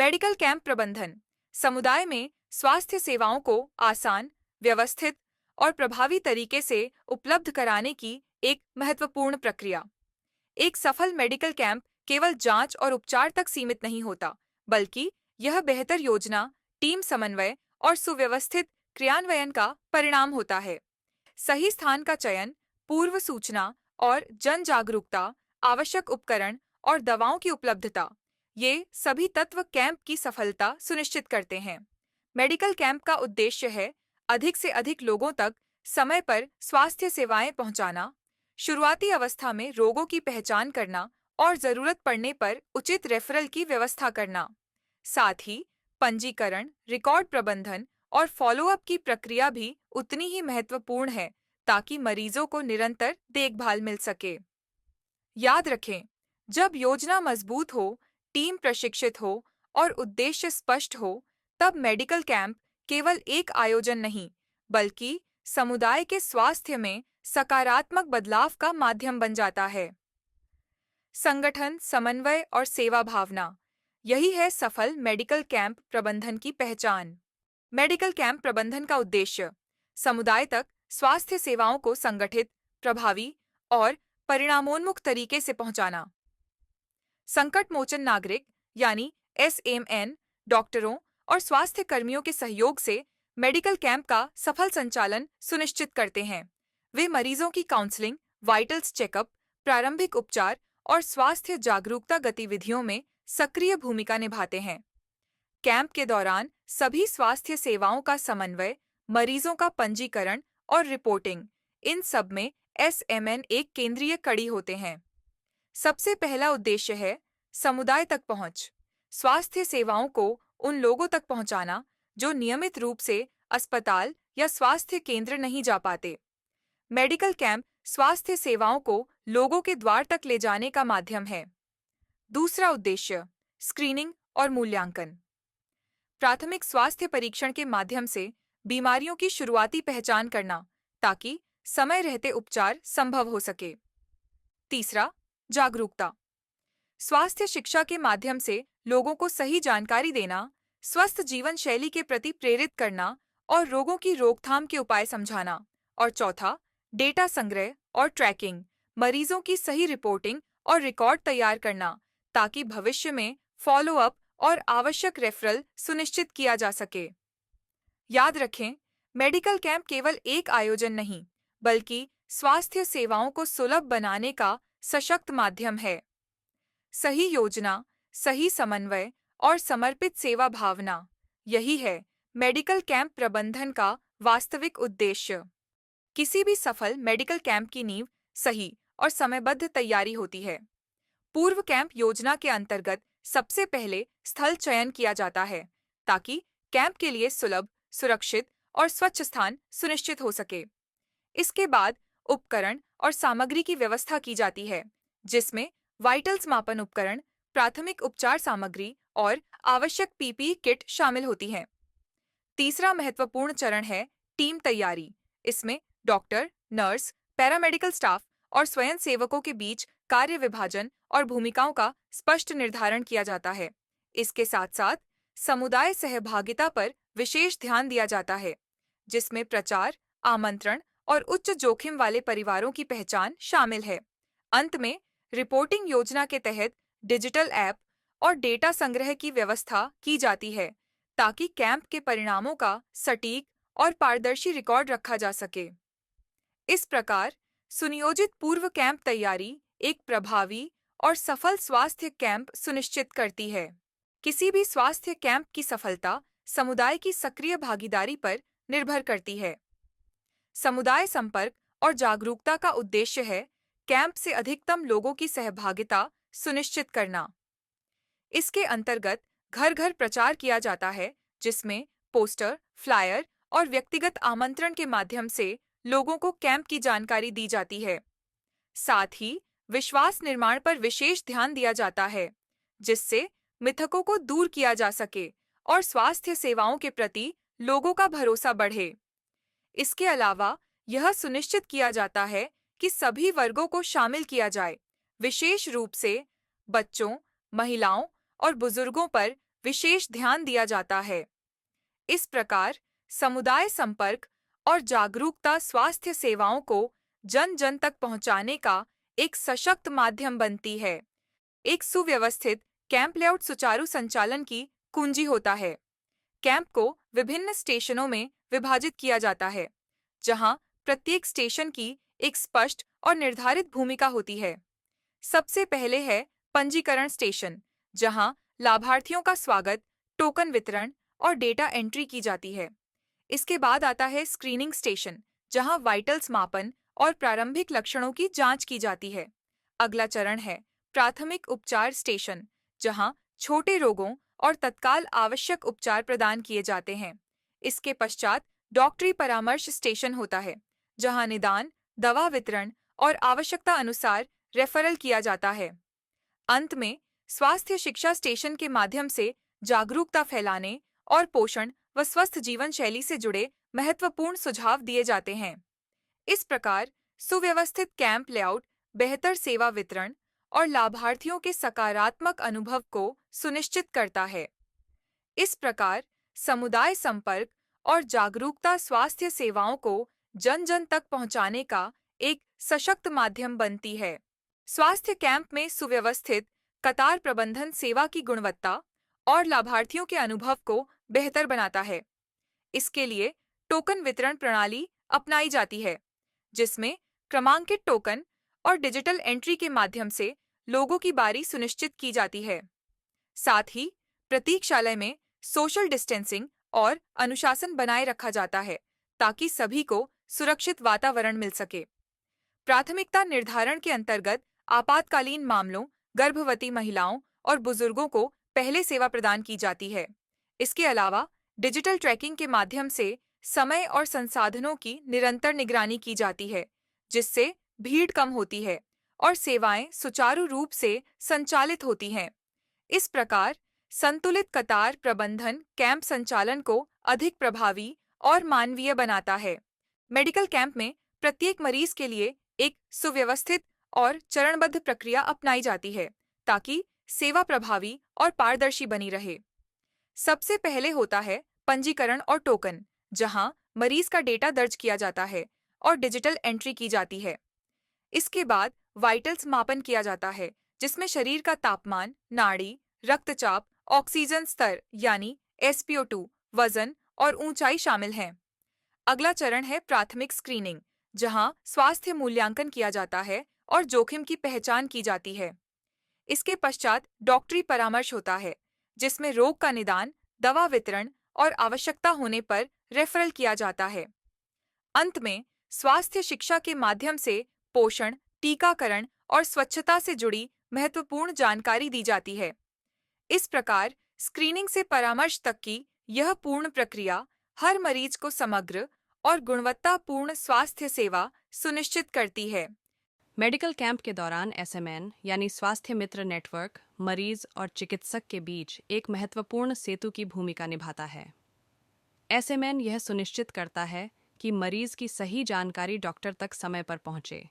Medical camp प्रबंधन समुदाय में स्वास्थ्य सेवाओं को आसान, व्यवस्थित और प्रभावी तरीके से उपलब्ध कराने की एक महत्वपूर्ण प्रक्रिया। एक सफल मेडिकल कैंप केवल जांच और उपचार तक सीमित नहीं होता, बल्कि यह बेहतर योजना, टीम समन्वय और सुव्यवस्थित क्रियान्वयन का परिणाम होता है। सही स्थान का चयन, पूर्व सूचना और जन जागरूकता, आवश्यक उपकरण और दवाओं की उपलब्धता, ये सभी तत्व कैंप की सफलता सुनिश्चित करते हैं। मेडिकल कैंप का उद्देश्य है अधिक से अधिक लोगों तक समय पर स्वास्थ्य सेवाएं पहुंचाना, शुरुआती अवस्था में रोगों की पहचान करना और जरूरत पड़ने पर उचित रेफरल की व्यवस्था करना। साथ ही पंजीकरण, रिकॉर्ड प्रबंधन और फॉलोअप की प्रक्रिया भी उतनी ही महत्वपूर्ण है, ताकि मरीजों को निरंतर देखभाल मिल सके। याद रखें, जब योजना मजबूत हो, टीम प्रशिक्षित हो और उद्देश्य स्पष्ट हो, तब मेडिकल कैंप केवल एक आयोजन नहीं, बल्कि समुदाय के स्वास्थ्य में सकारात्मक बदलाव का माध्यम बन जाता है। संगठन, समन्वय और सेवा भावना, यही है सफल मेडिकल कैंप प्रबंधन की पहचान। मेडिकल कैंप प्रबंधन का उद्देश्य समुदाय तक स्वास्थ्य सेवाओं को संगठित, प्रभावी और परिणामोन्मुख तरीके से पहुंचाना। संकट मोचन नागरिक यानी SMN, डॉक्टरों और स्वास्थ्य कर्मियों के सहयोग से मेडिकल कैंप का सफल संचालन सुनिश्चित करते हैं। वे मरीजों की काउंसलिंग, वाइटल्स चेकअप, प्रारंभिक उपचार और स्वास्थ्य जागरूकता गतिविधियों में सक्रिय भूमिका निभाते हैं। कैंप के दौरान सभी स्वास्थ्य सेवाओं का समन्वय, मरीजों का पंजीकरण और रिपोर्टिंग, इन सब में SMN एक केंद्रीय कड़ी होते हैं। सबसे पहला उद्देश्य है समुदाय तक पहुंच। स्वास्थ्य सेवाओं को उन लोगों तक पहुंचाना जो नियमित रूप से अस्पताल या स्वास्थ्य केंद्र नहीं जा पाते। मेडिकल कैंप स्वास्थ्य सेवाओं को लोगों के द्वार तक ले जाने का माध्यम है। दूसरा उद्देश्य स्क्रीनिंग और मूल्यांकन। प्राथमिक स्वास्थ्य परीक्षण के माध्यम से बीमारियों की शुरुआती पहचान करना, ताकि समय रहते उपचार संभव हो सके। तीसरा, जागरूकता। स्वास्थ्य शिक्षा के माध्यम से लोगों को सही जानकारी देना, स्वस्थ जीवन शैली के प्रति प्रेरित करना और रोगों की रोकथाम के उपाय समझाना। और चौथा, डेटा संग्रह और ट्रैकिंग, मरीजों की सही रिपोर्टिंग और रिकॉर्ड तैयार करना, ताकि भविष्य में फॉलोअप और आवश्यक रेफरल सुनिश्चित किया जा सके। याद रखें, मेडिकल कैंप केवल एक आयोजन नहीं, बल्कि स्वास्थ्य सेवाओं को सुलभ बनाने का सशक्त माध्यम है। सही योजना, सही समन्वय और समर्पित सेवा भावना, यही है मेडिकल कैंप प्रबंधन का वास्तविक उद्देश्य। किसी भी सफल मेडिकल कैंप की नींव सही और समयबद्ध तैयारी होती है। पूर्व कैंप योजना के अंतर्गत सबसे पहले स्थल चयन किया जाता है, ताकि कैंप के लिए सुलभ, सुरक्षित और स्वच्छ स्थान सुनिश्चित हो सके। इसके बाद उपकरण और सामग्री की व्यवस्था की जाती है, जिसमें वाइटल्स मापन उपकरण, प्राथमिक उपचार सामग्री और आवश्यक PPE किट शामिल होती हैं। तीसरा महत्वपूर्ण चरण है टीम तैयारी। इसमें डॉक्टर, नर्स, पैरामेडिकल स्टाफ और स्वयंसेवकों के बीच कार्य विभाजन और भूमिकाओं का स्पष्ट निर्धारण किया जाता है। इसके साथ साथ समुदाय सहभागिता पर विशेष ध्यान दिया जाता है, जिसमें प्रचार, आमंत्रण और उच्च जोखिम वाले परिवारों की पहचान शामिल है। अंत में रिपोर्टिंग योजना के तहत डिजिटल ऐप और डेटा संग्रह की व्यवस्था की जाती है, ताकि कैंप के परिणामों का सटीक और पारदर्शी रिकॉर्ड रखा जा सके। इस प्रकार सुनियोजित पूर्व कैंप तैयारी एक प्रभावी और सफल स्वास्थ्य कैंप सुनिश्चित करती है। किसी भी स्वास्थ्य कैंप की सफलता समुदाय की सक्रिय भागीदारी पर निर्भर करती है। समुदाय संपर्क और जागरूकता का उद्देश्य है कैंप से अधिकतम लोगों की सहभागिता सुनिश्चित करना। इसके अंतर्गत घर घर प्रचार किया जाता है, जिसमें पोस्टर, फ्लायर और व्यक्तिगत आमंत्रण के माध्यम से लोगों को कैंप की जानकारी दी जाती है। साथ ही विश्वास निर्माण पर विशेष ध्यान दिया जाता है, जिससे मिथकों को दूर किया जा सके और स्वास्थ्य सेवाओं के प्रति लोगों का भरोसा बढ़े। इसके अलावा यह सुनिश्चित किया जाता है कि सभी वर्गों को शामिल किया जाए, विशेष रूप से बच्चों, महिलाओं और बुजुर्गों पर विशेष ध्यान दिया जाता है। इस प्रकार समुदाय संपर्क और जागरूकता स्वास्थ्य सेवाओं को जन जन तक पहुंचाने का एक सशक्त माध्यम बनती है। एक सुव्यवस्थित कैंप लेआउट सुचारू संचालन की कुंजी होता है। कैंप को विभिन्न स्टेशनों में विभाजित किया जाता है, जहां प्रत्येक स्टेशन की एक स्पष्ट और निर्धारित भूमिका होती है। सबसे पहले है पंजीकरण स्टेशन, जहां लाभार्थियों का स्वागत, टोकन वितरण और डेटा एंट्री की जाती है। इसके बाद आता है स्क्रीनिंग स्टेशन, जहां वाइटल्स मापन और प्रारंभिक लक्षणों की जांच की जाती है। अगला चरण है प्राथमिक उपचार स्टेशन, जहां छोटे रोगों और तत्काल आवश्यक उपचार प्रदान किए जाते हैं। इसके पश्चात डॉक्टरी परामर्श स्टेशन होता है, जहां निदान, दवा वितरण और आवश्यकता अनुसार रेफरल किया जाता है। अंत में स्वास्थ्य शिक्षा स्टेशन के माध्यम से जागरूकता फैलाने और पोषण व स्वस्थ जीवन शैली से जुड़े महत्वपूर्ण सुझाव दिए जाते हैं। इस प्रकार सुव्यवस्थित कैंप लेआउट बेहतर सेवा वितरण और लाभार्थियों के सकारात्मक अनुभव को सुनिश्चित करता है। इस प्रकार समुदाय संपर्क और जागरूकता स्वास्थ्य सेवाओं को जन जन तक पहुंचाने का एक सशक्त माध्यम बनती है। स्वास्थ्य कैंप में सुव्यवस्थित कतार प्रबंधन सेवा की गुणवत्ता और लाभार्थियों के अनुभव को बेहतर बनाता है। इसके लिए टोकन वितरण प्रणाली अपनाई जाती है, जिसमें क्रमांकित टोकन और डिजिटल एंट्री के माध्यम से लोगों की बारी सुनिश्चित की जाती है। साथ ही प्रतीक्षालय में सोशल डिस्टेंसिंग और अनुशासन बनाए रखा जाता है, ताकि सभी को सुरक्षित वातावरण मिल सके। प्राथमिकता निर्धारण के अंतर्गत आपातकालीन मामलों, गर्भवती महिलाओं और बुजुर्गों को पहले सेवा प्रदान की जाती है। इसके अलावा डिजिटल ट्रैकिंग के माध्यम से समय और संसाधनों की निरंतर निगरानी की जाती है, जिससे भीड़ कम होती है और सेवाएं सुचारू रूप से संचालित होती हैं। इस प्रकार संतुलित कतार प्रबंधन कैंप संचालन को अधिक प्रभावी और मानवीय बनाता है। मेडिकल कैंप में प्रत्येक मरीज के लिए एक सुव्यवस्थित और चरणबद्ध प्रक्रिया अपनाई जाती है, ताकि सेवा प्रभावी और पारदर्शी बनी रहे। सबसे पहले होता है पंजीकरण और टोकन, जहां मरीज का डेटा दर्ज किया जाता है और डिजिटल एंट्री की जाती है। इसके बाद वाइटल्स मापन किया जाता है, जिसमें शरीर का तापमान, नाड़ी, रक्तचाप, ऑक्सीजन स्तर यानी SpO2, वजन और ऊंचाई शामिल हैं। अगला चरण है प्राथमिक स्क्रीनिंग, जहां स्वास्थ्य मूल्यांकन किया जाता है और जोखिम की पहचान की जाती है। इसके पश्चात डॉक्टरी परामर्श होता है, जिसमें रोग का निदान, दवा वितरण और आवश्यकता होने पर रेफरल किया जाता है। अंत में स्वास्थ्य शिक्षा के माध्यम से पोषण, टीकाकरण और स्वच्छता से जुड़ी महत्वपूर्ण जानकारी दी जाती है। इस प्रकार स्क्रीनिंग से परामर्श तक की यह पूर्ण प्रक्रिया हर मरीज को समग्र और गुणवत्तापूर्ण स्वास्थ्य सेवा सुनिश्चित करती है। मेडिकल कैंप के दौरान SMN यानी स्वास्थ्य मित्र नेटवर्क मरीज और चिकित्सक के बीच एक महत्वपूर्ण सेतु की भूमिका निभाता है। SMN यह सुनिश्चित करता है कि मरीज की सही जानकारी डॉक्टर तक समय पर पहुंचे,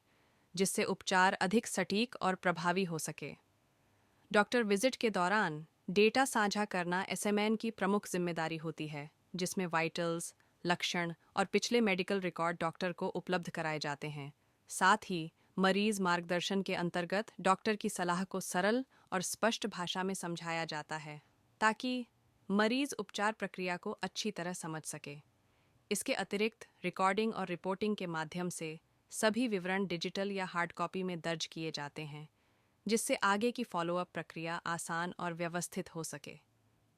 जिससे उपचार अधिक सटीक और प्रभावी हो सके। डॉक्टर विजिट के दौरान डेटा साझा करना SMN की प्रमुख जिम्मेदारी होती है, जिसमें वाइटल्स, लक्षण और पिछले मेडिकल रिकॉर्ड डॉक्टर को उपलब्ध कराए जाते हैं। साथ ही मरीज मार्गदर्शन के अंतर्गत डॉक्टर की सलाह को सरल और स्पष्ट भाषा में समझाया जाता है, ताकि मरीज उपचार प्रक्रिया को अच्छी तरह समझ सके। इसके अतिरिक्त रिकॉर्डिंग और रिपोर्टिंग के माध्यम से सभी विवरण डिजिटल या हार्ड कॉपी में दर्ज किए जाते हैं, जिससे आगे की फॉलोअप प्रक्रिया आसान और व्यवस्थित हो सके।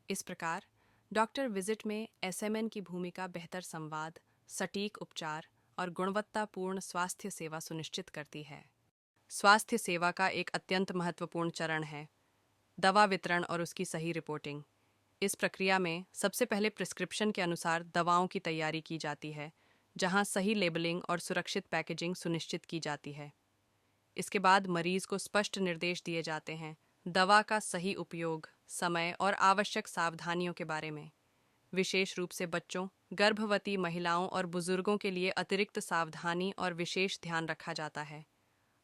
इस प्रकार डॉक्टर विजिट में SMN की भूमिका बेहतर संवाद, सटीक उपचार और गुणवत्तापूर्ण स्वास्थ्य सेवा सुनिश्चित करती है। स्वास्थ्य सेवा का एक अत्यंत महत्वपूर्ण चरण है दवा वितरण और उसकी सही रिपोर्टिंग। इस प्रक्रिया में सबसे पहले प्रिस्क्रिप्शन के अनुसार दवाओं की तैयारी की जाती है, जहां सही लेबलिंग और सुरक्षित पैकेजिंग सुनिश्चित की जाती है। इसके बाद मरीज को स्पष्ट निर्देश दिए जाते हैं दवा का सही उपयोग, समय और आवश्यक सावधानियों के बारे में। विशेष रूप से बच्चों, गर्भवती महिलाओं और बुजुर्गों के लिए अतिरिक्त सावधानी और विशेष ध्यान रखा जाता है।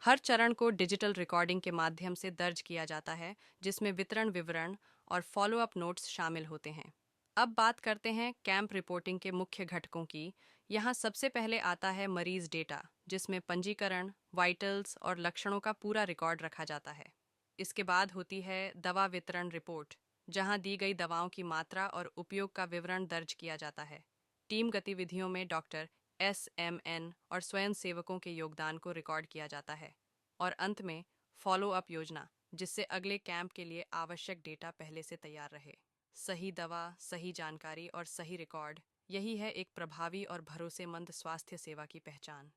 हर चरण को डिजिटल रिकॉर्डिंग के माध्यम से दर्ज किया जाता है, जिसमें वितरण विवरण और फॉलोअप नोट्स शामिल होते हैं। अब बात करते हैं कैंप रिपोर्टिंग के मुख्य घटकों की। यहाँ सबसे पहले आता है मरीज डेटा, जिसमें पंजीकरण, वाइटल्स और लक्षणों का पूरा रिकॉर्ड रखा जाता है। इसके बाद होती है दवा वितरण रिपोर्ट, जहाँ दी गई दवाओं की मात्रा और उपयोग का विवरण दर्ज किया जाता है। टीम गतिविधियों में डॉक्टर, SMN और स्वयंसेवकों के योगदान को रिकॉर्ड किया जाता है। और अंत में फॉलोअप योजना, जिससे अगले कैंप के लिए आवश्यक डेटा पहले से तैयार रहे। सही दवा, सही जानकारी और सही रिकॉर्ड, यही है एक प्रभावी और भरोसेमंद स्वास्थ्य सेवा की पहचान।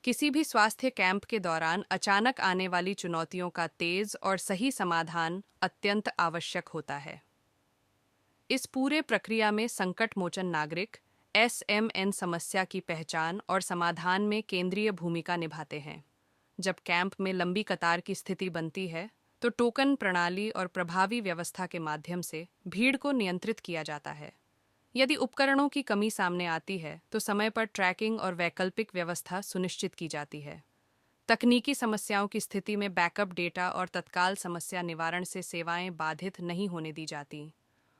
किसी भी स्वास्थ्य कैंप के दौरान अचानक आने वाली चुनौतियों का तेज और सही समाधान अत्यंत आवश्यक होता है। इस पूरे प्रक्रिया में संकट मोचन नागरिक, SMN समस्या की पहचान और समाधान में केंद्रीय भूमिका निभाते हैं। जब कैंप में लंबी कतार की स्थिति बनती है, तो टोकन प्रणाली और प्रभावी व्यवस्था के माध्यम से भीड़ को नियंत्रित किया जाता है। यदि उपकरणों की कमी सामने आती है, तो समय पर ट्रैकिंग और वैकल्पिक व्यवस्था सुनिश्चित की जाती है। तकनीकी समस्याओं की स्थिति में बैकअप डेटा और तत्काल समस्या निवारण से सेवाएं बाधित नहीं होने दी जाती।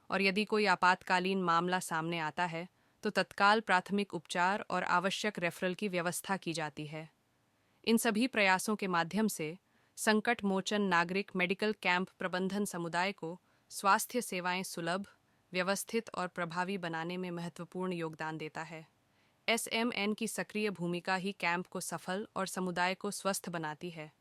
और यदि कोई आपातकालीन मामला सामने आता है, तो तत्काल प्राथमिक उपचार और आवश्यक रेफरल की व्यवस्था की जाती है। इन सभी प्रयासों के माध्यम से संकट मोचन नागरिक मेडिकल कैंप प्रबंधन समुदाय को स्वास्थ्य सेवाएं सुलभ, व्यवस्थित और प्रभावी बनाने में महत्वपूर्ण योगदान देता है। SMN की सक्रिय भूमिका ही कैंप को सफल और समुदाय को स्वस्थ बनाती है।